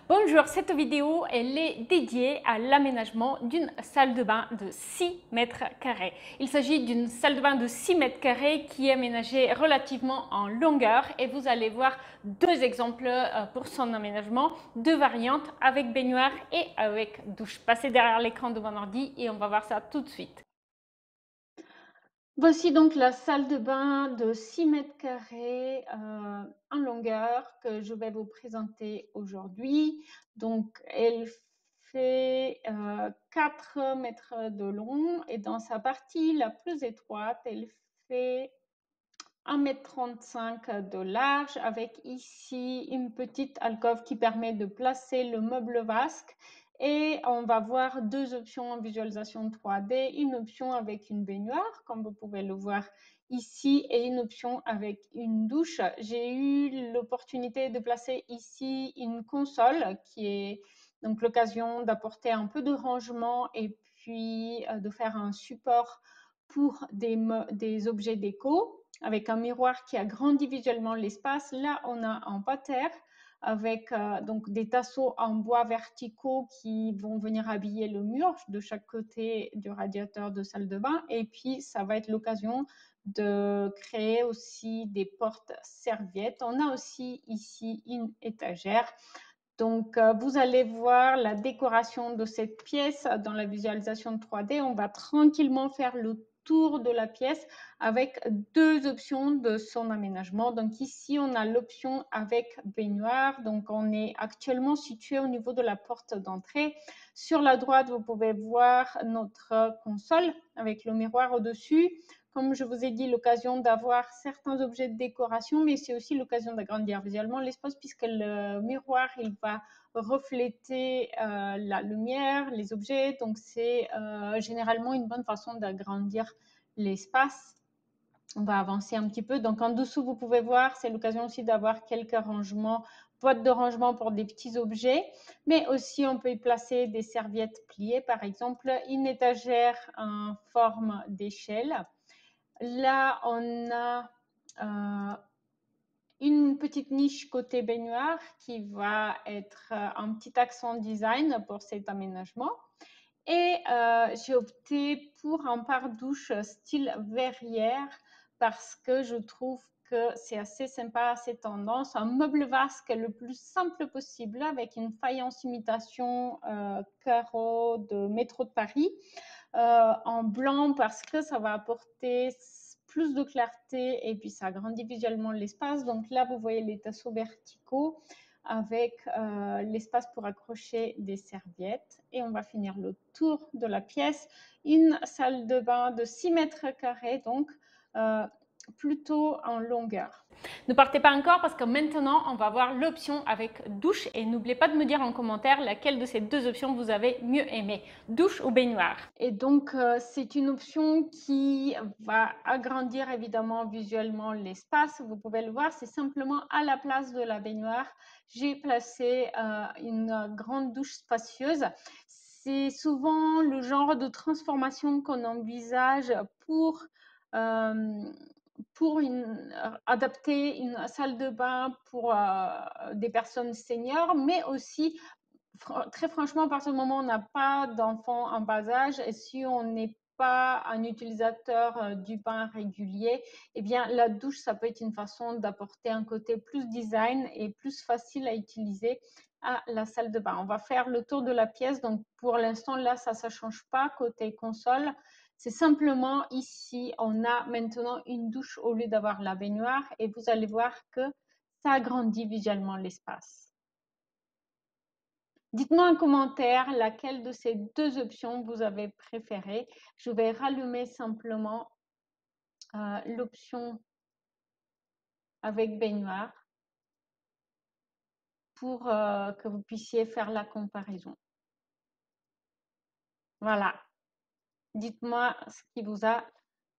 Bonjour, cette vidéo elle est dédiée à l'aménagement d'une salle de bain de 6 mètres carrés. Il s'agit d'une salle de bain de 6 mètres carrés qui est aménagée relativement en longueur et vous allez voir deux exemples pour son aménagement, deux variantes avec baignoire et avec douche. Passez derrière l'écran de mon ordi et on va voir ça tout de suite. Voici donc la salle de bain de 6 mètres carrés en longueur que je vais vous présenter aujourd'hui. Donc, elle fait 4 mètres de long et dans sa partie la plus étroite, elle fait 1,35 m de large avec ici une petite alcôve qui permet de placer le meuble vasque. Et on va voir deux options en visualisation 3D, une option avec une baignoire, comme vous pouvez le voir ici, et une option avec une douche. J'ai eu l'opportunité de placer ici une console qui est donc l'occasion d'apporter un peu de rangement et puis de faire un support pour des objets déco avec un miroir qui agrandit visuellement l'espace. Là, on a un pater avec donc des tasseaux en bois verticaux qui vont venir habiller le mur de chaque côté du radiateur de salle de bain. Et puis, ça va être l'occasion de créer aussi des portes serviettes. On a aussi ici une étagère. Donc, vous allez voir la décoration de cette pièce dans la visualisation 3D. On va tranquillement faire le tour de la pièce avec deux options de son aménagement. Donc ici, on a l'option avec baignoire. Donc, on est actuellement situé au niveau de la porte d'entrée. Sur la droite, vous pouvez voir notre console avec le miroir au-dessus. Comme je vous ai dit, l'occasion d'avoir certains objets de décoration, mais c'est aussi l'occasion d'agrandir visuellement l'espace puisque le miroir, il va refléter la lumière, les objets. Donc, c'est généralement une bonne façon d'agrandir l'espace. On va avancer un petit peu. Donc, en dessous, vous pouvez voir, c'est l'occasion aussi d'avoir quelques rangements, boîtes de rangement pour des petits objets, mais aussi on peut y placer des serviettes pliées, par exemple, une étagère en forme d'échelle. Là, on a une petite niche côté baignoire qui va être un petit accent design pour cet aménagement. Et j'ai opté pour un pare-douche style verrière parce que je trouve que c'est assez sympa, assez tendance. Un meuble vasque le plus simple possible avec une faïence imitation carreau de métro de Paris en blanc parce que ça va apporter plus de clarté et puis ça agrandit visuellement l'espace. Donc là, vous voyez les tasseaux verticaux avec l'espace pour accrocher des serviettes. Et on va finir le tour de la pièce. Une salle de bain de 6 mètres carrés, donc plutôt en longueur. Ne partez pas encore parce que maintenant, on va voir l'option avec douche. Et n'oubliez pas de me dire en commentaire laquelle de ces deux options vous avez mieux aimé, douche ou baignoire. Et donc, c'est une option qui va agrandir évidemment visuellement l'espace. Vous pouvez le voir, c'est simplement à la place de la baignoire, j'ai placé une grande douche spacieuse. C'est souvent le genre de transformation qu'on envisage pour adapter une salle de bain pour des personnes seniors, mais aussi, très franchement, à partir du moment où on n'a pas d'enfants en bas âge et si on n'est pas un utilisateur du bain régulier, eh bien, la douche, ça peut être une façon d'apporter un côté plus design et plus facile à utiliser à la salle de bain. On va faire le tour de la pièce. Donc, pour l'instant, là, ça ne change pas côté console. C'est simplement ici, on a maintenant une douche au lieu d'avoir la baignoire et vous allez voir que ça agrandit visuellement l'espace. Dites-moi en commentaire laquelle de ces deux options vous avez préférée. Je vais rallumer simplement l'option avec baignoire pour que vous puissiez faire la comparaison. Voilà. Dites-moi ce qui vous a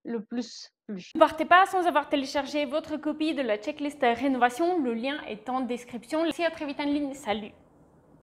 le plus plu. Ne partez pas sans avoir téléchargé votre copie de la checklist rénovation. Le lien est en description. Merci, à très vite en ligne. Salut!